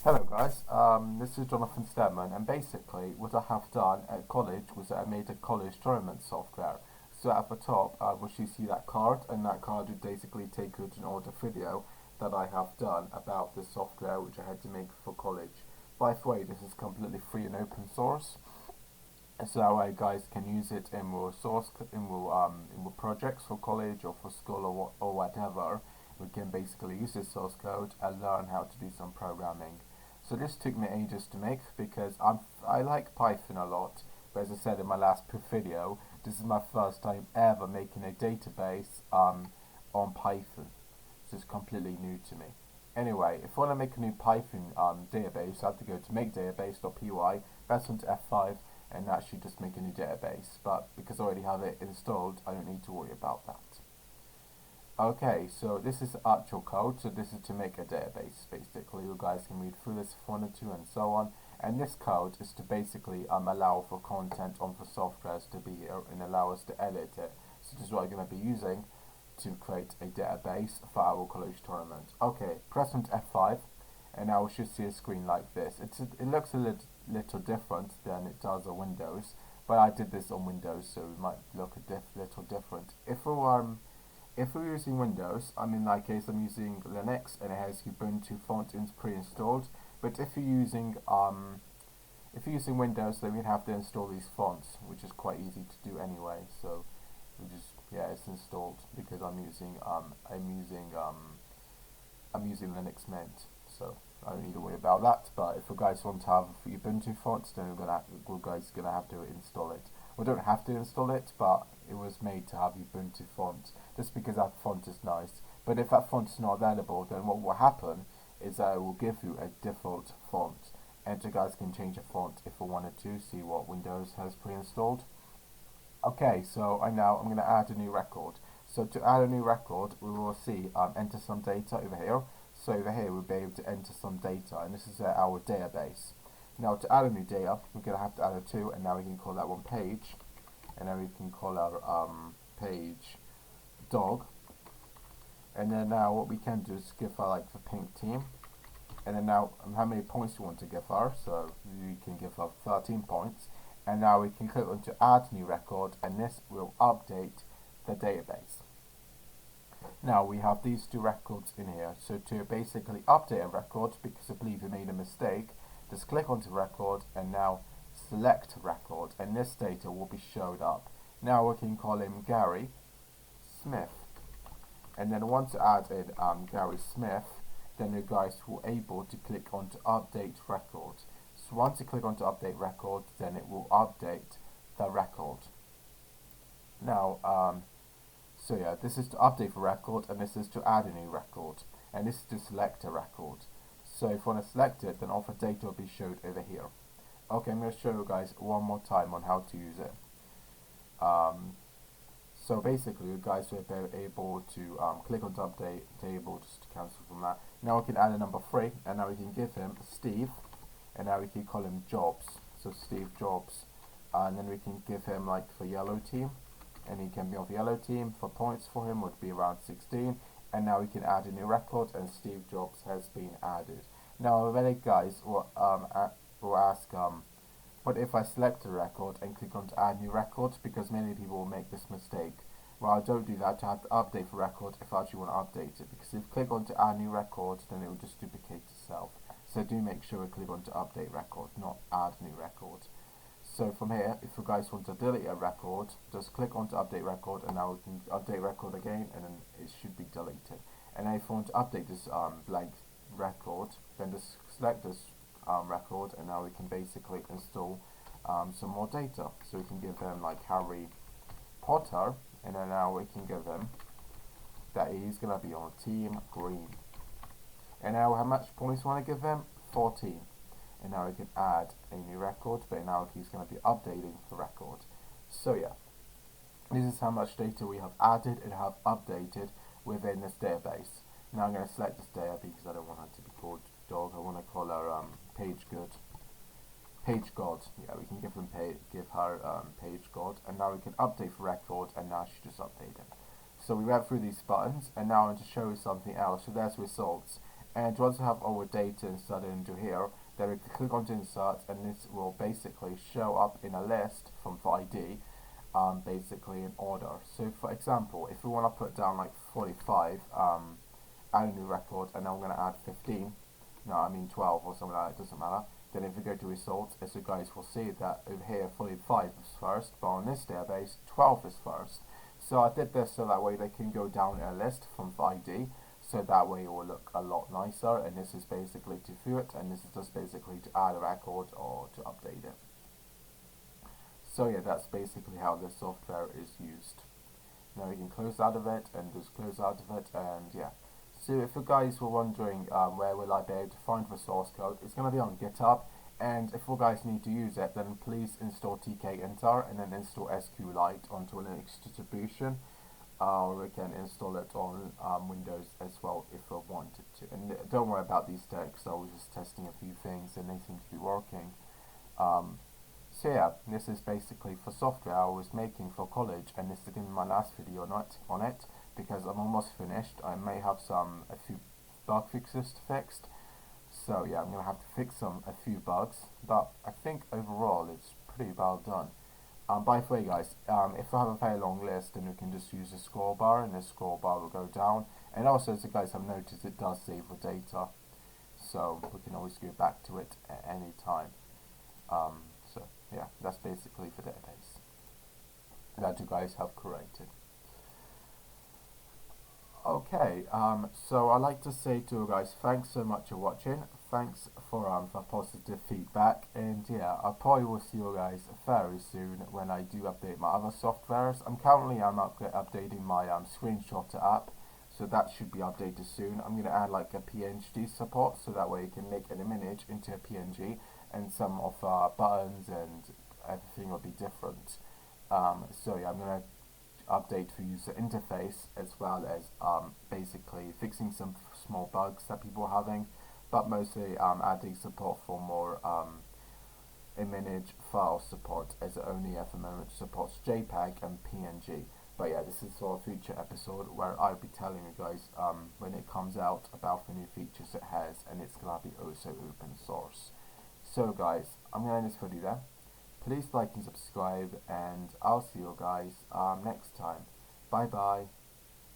Hello guys, this is Jonathan Steadman, and basically what I have done at college was that I made a college tournament software. So at the top, which you see that card, and that card would basically take you to an older video that I have done about this software which I had to make for college. By the way, this is completely free and open source, so that way guys can use it in your in your projects for college or for school or whatever. We can basically use this source code and learn how to do some programming. So this took me ages to make because I like Python a lot, but as I said in my last video, this is my first time ever making a database on Python. So it's completely new to me. Anyway, if I want to make a new Python database, I have to go to makedatabase.py, press onto F5, and that should just make a new database. But because I already have it installed, I don't need to worry about that. Okay, so this is actual code, so this is to make a database, basically. You guys can read through this if you wanted to and so on. And this code is to basically allow for content on the softwares to be here and allow us to edit it. So this is what I'm going to be using to create a database for our college tournament. Okay, press on F5 and now we should see a screen like this. It looks a little different than it does on Windows, but I did this on Windows, so it might look a little different. If we're using Windows, in my case I'm using Linux and it has Ubuntu font pre-installed. But if you're using Windows, then we'd have to install these fonts, which is quite easy to do anyway. So it's installed because I'm using Linux Mint, so I don't need to worry about that. But if you guys want to have Ubuntu fonts, then we're guys gonna have to install it. We don't have to install it, but it was made to have Ubuntu font, just because that font is nice. But if that font is not available, then what will happen is that it will give you a default font, and you guys can change the font if you wanted to see what Windows has pre-installed. Okay, so I'm going to add a new record. So to add a new record, we will see enter some data over here. So over here we'll be able to enter some data, and this is our database. Now to add a new data, we're going to have to add a 2, and now we can call that one page, and then we can call our page dog. And then now what we can do is give her like the pink team, and then now how many points you want to give her. So we can give her 13 points, and now we can click on to add new record, and this will update the database. Now we have these two records in here, so to basically update a record, because I believe you made a mistake, just click onto record and now select record, and this data will be showed up. Now we can call him Gary Smith, and then once you add in Gary Smith, then you guys will able to click on to update record. So once you click on to update record, then it will update the record. Now so yeah, this is to update the record, and this is to add a new record, and this is to select a record. So if you want to select it, then all the data will be showed over here. Okay, I'm going to show you guys one more time on how to use it. So basically, you guys will be able to click on to update table just to cancel from that. Now we can add a number 3, and now we can give him Steve, and now we can call him Jobs. So Steve Jobs, and then we can give him like the yellow team, and he can be on the yellow team. For points for him would be around 16, and now we can add a new record, and Steve Jobs has been added. Now many guys will ask what if I select a record and click on to add new record, because many people will make this mistake. Well, don't do that. To have to update the record if I actually want to update it, because if you click on to add new record, then it will just duplicate itself. So do make sure you click on to update record, not add new record. So from here, if you guys want to delete a record, just click on to update record, and now we can update record again, and then it should be deleted. And then if you want to update this blank record, then just select this record, and now we can basically install some more data. So we can give him like Harry Potter, and then now we can give him that he's going to be on team green. And now how much points we want to give him? 14. And now we can add a new record, but now he's going to be updating the record. So yeah, this is how much data we have added and have updated within this database. Now I'm going to select this data because I don't want her to be called dog. I want to call her page god. Yeah, we can give her page god, and now we can update the record, and now she just updated. So we went through these buttons, and now I want to show you something else. So there's results. And once we have our data inserted into here, then we can click onto insert, and this will basically show up in a list from the ID, basically in order. So for example, if we want to put down like 45, add a new record, and then we're going to add 15, no, I mean 12 or something like that, it doesn't matter. Then if we go to results, as you guys will see that over here 45 is first, but on this database 12 is first. So I did this so that way they can go down a list from the ID, so that way it will look a lot nicer. And this is basically to view it, and this is just basically to add a record or to update it. So yeah, that's basically how this software is used. Now we can close out of it and just close out of it, and yeah. So if you guys were wondering where will I be able to find the source code, it's going to be on GitHub. And if you guys need to use it, then please install tkinter and then install SQLite onto a Linux distribution. Or we can install it on Windows as well if I wanted to. And don't worry about these decks, I was just testing a few things and they seem to be working. So yeah, this is basically for software I was making for college, and this is going to be my last video on it because I'm almost finished. I may have a few bug fixes to fix. So yeah, I'm going to have to fix a few bugs, but I think overall it's pretty well done. By the way guys, if I have a very long list, then we can just use the scroll bar, and the scroll bar will go down. And also, as you guys have noticed, it does save the data, so we can always go back to it at any time. So yeah, that's basically the database that you guys have created. Okay, so I'd like to say to you guys, thanks so much for watching. Thanks for positive feedback, and yeah, I probably will see you guys very soon when I do update my other softwares. I'm currently updating my screenshotter app, so that should be updated soon. I'm gonna add like a PNG support, so that way you can make an image into a PNG, and some of buttons and everything will be different. So yeah, I'm gonna update for user interface, as well as basically fixing some small bugs that people are having, but mostly adding support for more image file support, as it only at the moment supports JPEG and PNG. But yeah, this is for a future episode where I'll be telling you guys when it comes out about the new features it has, and it's gonna be also open source. So guys, I'm gonna end this video there. Please like and subscribe, and I'll see you guys next time. Bye bye.